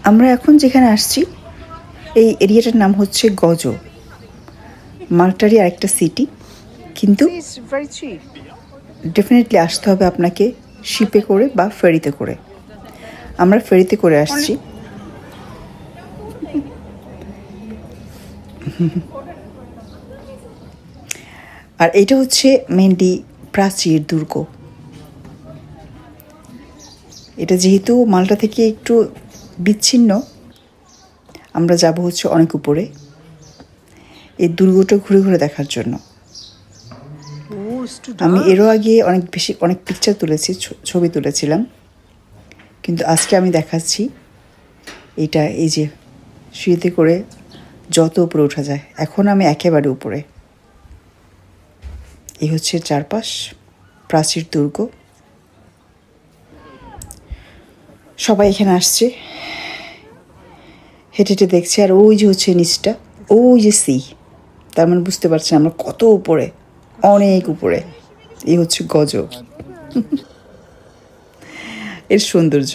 আমরা এখন যেখানে আসছি এই এরিয়াটার নাম হচ্ছে গজ, মাল্টারই আরেকটা সিটি, কিন্তু ডেফিনেটলি আসতে হবে আপনাকে শিপে করে বা ফেরিতে করে। আমরা ফেরিতে করে আসছি। আর এটা হচ্ছে মেনলি প্রাচীর দুর্গ। এটা যেহেতু মাল্টা থেকে একটু বিচ্ছিন্ন, আমরা যাব হচ্ছে অনেক উপরে এই দুর্গটা ঘুরে ঘুরে দেখার জন্য। আমি এরও আগে অনেক পিকচার তুলেছি, ছবি তুলেছিলাম, কিন্তু আজকে আমি দেখাচ্ছি এটা, এই যে সিঁড়িতে করে যত উপরে ওঠা যায়। এখন আমি একেবারে উপরে। এই হচ্ছে চারপাশ প্রাচীর দুর্গ। সবাই এখানে আসছে, হেঁটে হেঁটে দেখছে। আর ওই যে হচ্ছে নিচটা, ওই যে সি, তার মানে বুঝতে পারছেন আমরা কত উপরে, অনেক উপরে। এই হচ্ছে গজ, এর সৌন্দর্য।